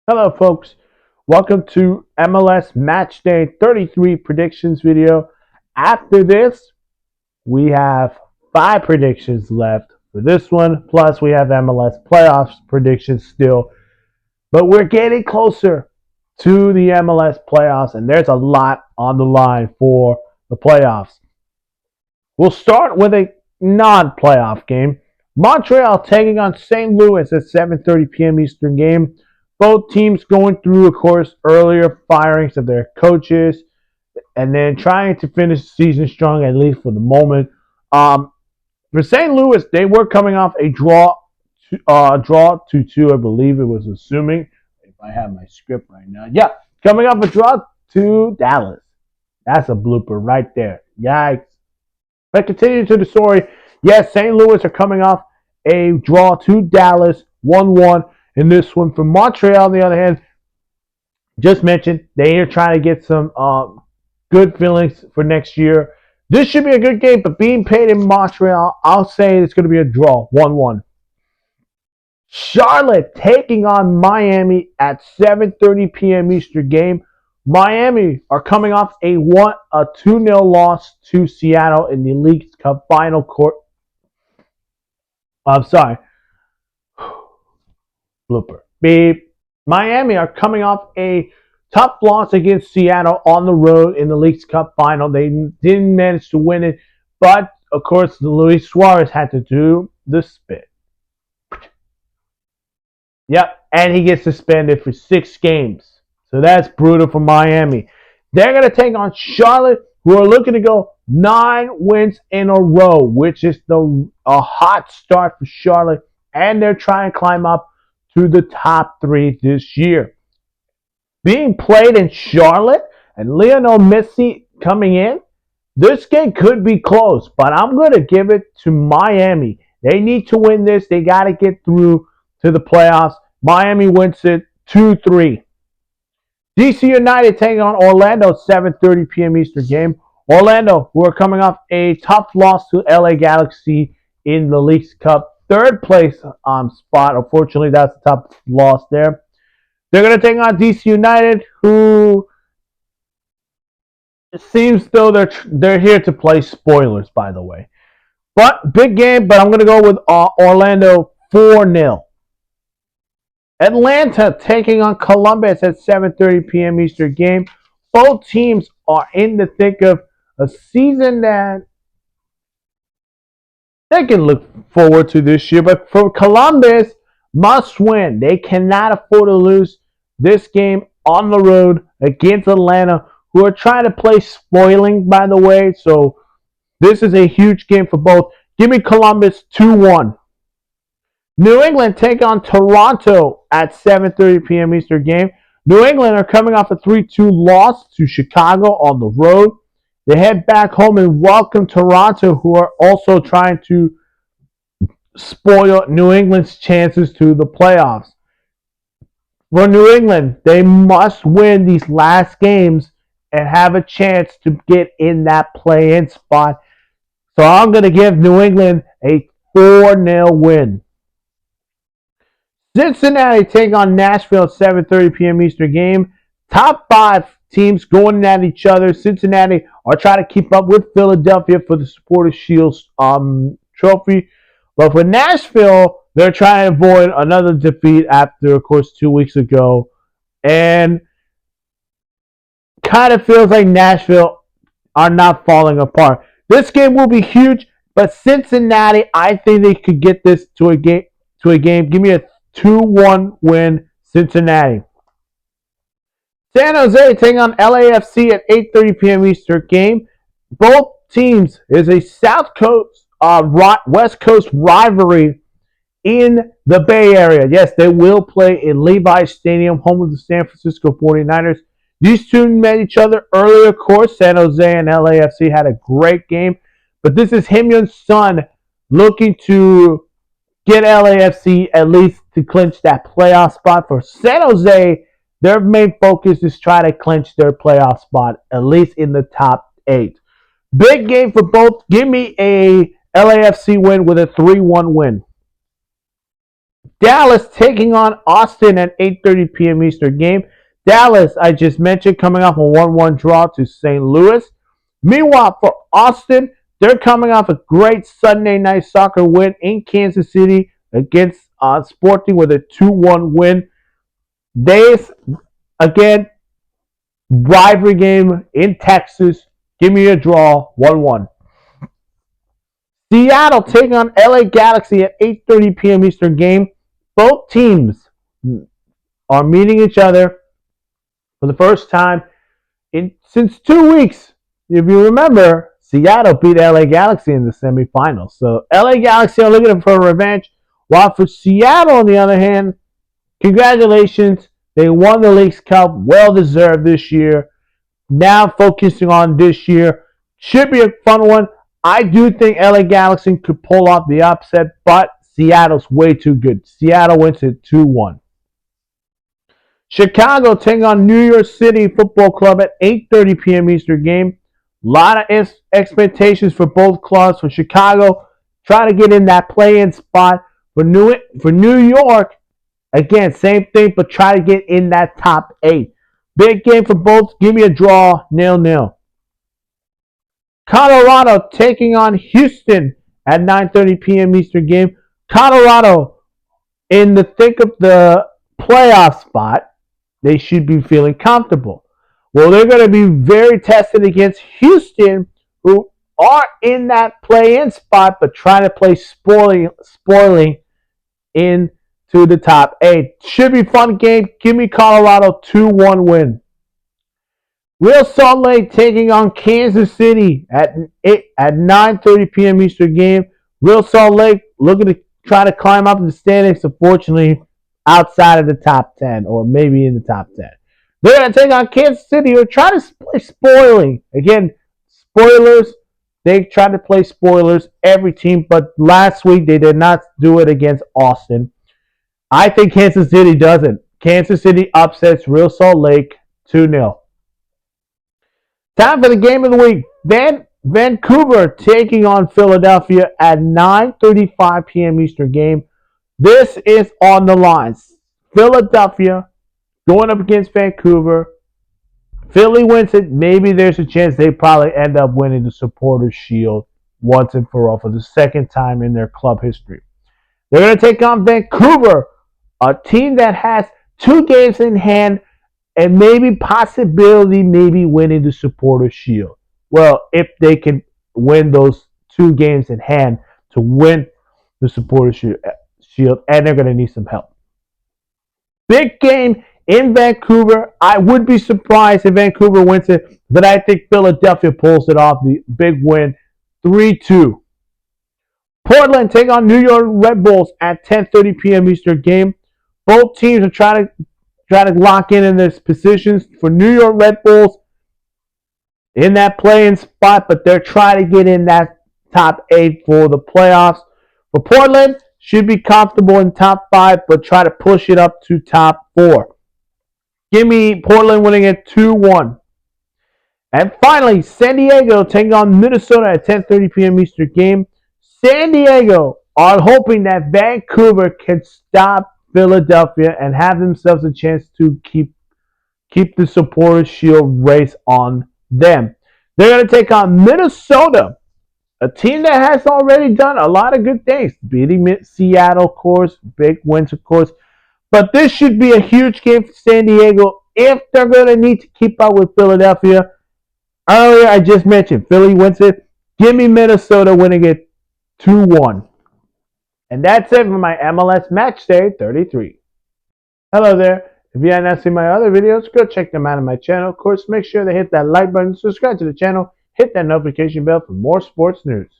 Hello, folks. Welcome to MLS Matchday 33 predictions video. After this, we have 5 predictions left for this one. Plus, we have MLS playoffs predictions still. But we're getting closer to the MLS playoffs, and there's a lot on the line for the playoffs. We'll start with a non-playoff game. Montreal taking on St. Louis at 7:30 p.m. Eastern game. Both teams going through, of course, earlier firings of their coaches, and then trying to finish the season strong, at least for the moment. For St. Louis, they were coming off a draw 2-2, I believe it was. Assuming if I have my script right now, yeah, coming off a draw to Dallas. That's a blooper right there. Yikes! But continuing to the story, yes, St. Louis are coming off a draw to Dallas, 1-1 in this one. For Montreal, on the other hand, just mentioned, they are trying to get some good feelings for next year. This should be a good game, but being paid in Montreal, I'll say it's going to be a draw, 1-1. Charlotte taking on Miami at 7:30 p.m. Eastern game. Miami are coming off a 2-0 loss to Seattle in the Leagues Cup final court. I'm sorry. Blooper. Beep. Miami are coming off a tough loss against Seattle on the road in the Leagues Cup final. They didn't manage to win it, but of course, Luis Suarez had to do the spit. Yep, and he gets suspended for 6 games. So that's brutal for Miami. They're going to take on Charlotte, who are looking to go 9 wins in a row, which is a hot start for Charlotte, and they're trying to climb up to the top 3 this year. Being played in Charlotte and Lionel Messi coming in, this game could be close, but I'm going to give it to Miami. They need to win this. They got to get through to the playoffs. Miami wins it 2-3. DC United taking on Orlando, 7:30 p.m. Eastern game. Orlando, who are coming off a tough loss to LA Galaxy in the Leagues Cup, third place spot. Unfortunately, that's a tough loss there. They're going to take on DC United, who it seems though they're here to play spoilers, by the way. But big game, but I'm going to go with Orlando 4-0. Atlanta taking on Columbus at 7:30 p.m. Eastern game. Both teams are in the thick of a season that they can look forward to this year. But for Columbus, must win. They cannot afford to lose this game on the road against Atlanta, who are trying to play spoiling, by the way. So this is a huge game for both. Give me Columbus 2-1. New England take on Toronto at 7:30 p.m. Eastern game. New England are coming off a 3-2 loss to Chicago on the road. They head back home and welcome Toronto, who are also trying to spoil New England's chances to the playoffs. For New England, they must win these last games and have a chance to get in that play-in spot. So I'm going to give New England a 4-0 win. Cincinnati take on Nashville at 7:30 p.m. Eastern game. Top 5 teams going at each other. Cincinnati are trying to keep up with Philadelphia for the Supporters' Shield trophy. But for Nashville, they're trying to avoid another defeat after, of course, 2 weeks ago. And kind of feels like Nashville are not falling apart. This game will be huge, but Cincinnati, I think they could get this to a game. Give me a 2-1 win, Cincinnati. San Jose taking on LAFC at 8:30 p.m. Eastern game. Both teams is a South Coast, West Coast rivalry in the Bay Area. Yes, they will play in Levi's Stadium, home of the San Francisco 49ers. These two met each other earlier, of course. San Jose and LAFC had a great game. But this is Himyun's son looking to get LAFC at least to clinch that playoff spot. For San Jose, their main focus is try to clinch their playoff spot, at least in the top 8. Big game for both. Give me a LAFC win with a 3-1 win. Dallas taking on Austin at 8:30 p.m. Eastern game. Dallas, I just mentioned, coming off a 1-1 draw to St. Louis. Meanwhile, for Austin, they're coming off a great Sunday night soccer win in Kansas City against Sporting with a 2-1 win. This, again, rivalry game in Texas. Give me a draw, 1-1. Seattle taking on LA Galaxy at 8:30 p.m. Eastern game. Both teams are meeting each other for the first time since 2 weeks. If you remember, Seattle beat LA Galaxy in the semifinals. So LA Galaxy are looking for revenge. While for Seattle, on the other hand, congratulations. They won the Leagues Cup. Well deserved this year. Now focusing on this year. Should be a fun one. I do think LA Galaxy could pull off the upset, but Seattle's way too good. Seattle wins it 2-1. Chicago taking on New York City Football Club at 8:30 p.m. Eastern game. A lot of expectations for both clubs. For Chicago, trying to get in that play-in spot. For New York, again, same thing, but try to get in that top 8. Big game for both. Give me a draw, 0-0. Colorado taking on Houston at 9:30 p.m. Eastern game. Colorado, in the thick of the playoff spot, they should be feeling comfortable. Well, they're going to be very tested against Houston, who are in that play-in spot, but trying to play spoiling into the top 8. Should be a fun game. Give me Colorado 2-1 win. Real Salt Lake taking on Kansas City at 9:30 p.m. Eastern game. Real Salt Lake looking to try to climb up in the standings. Unfortunately, outside of the top 10 or maybe in the top 10. They're going to take on Kansas City who are trying to play spoiling. Again, spoilers. They try to play spoilers every team, but last week they did not do it against Austin. I think Kansas City doesn't. Kansas City upsets Real Salt Lake 2-0. Time for the game of the week. Vancouver taking on Philadelphia at 9:35 p.m. Eastern game. This is on the lines. Philadelphia going up against Vancouver. Philly wins it. Maybe there's a chance they probably end up winning the Supporters' Shield once and for all for the second time in their club history. They're going to take on Vancouver, a team that has 2 games in hand and maybe possibility maybe winning the Supporters' Shield. Well, if they can win those 2 games in hand to win the Supporters' Shield, and they're going to need some help. Big game in Vancouver. I would be surprised if Vancouver wins it, but I think Philadelphia pulls it off. The big win, 3-2. Portland take on New York Red Bulls at 10:30 p.m. Eastern game. Both teams are trying to lock in their positions. For New York Red Bulls, in that play-in spot, but they're trying to get in that top 8 for the playoffs. For Portland, should be comfortable in top 5, but try to push it up to top 4. Give me Portland winning it 2-1. And finally, San Diego taking on Minnesota at 10:30 p.m. Eastern game. San Diego are hoping that Vancouver can stop Philadelphia and have themselves a chance to keep the Supporters' Shield race on them. They're going to take on Minnesota, a team that has already done a lot of good things, beating Seattle, of course, big wins, of course. But this should be a huge game for San Diego if they're going to need to keep up with Philadelphia. Earlier, I just mentioned Philly wins it. Give me Minnesota winning it 2-1. And that's it for my MLS Matchday 33. Hello there. If you have not seen my other videos, go check them out on my channel. Of course, make sure to hit that like button, subscribe to the channel, hit that notification bell for more sports news.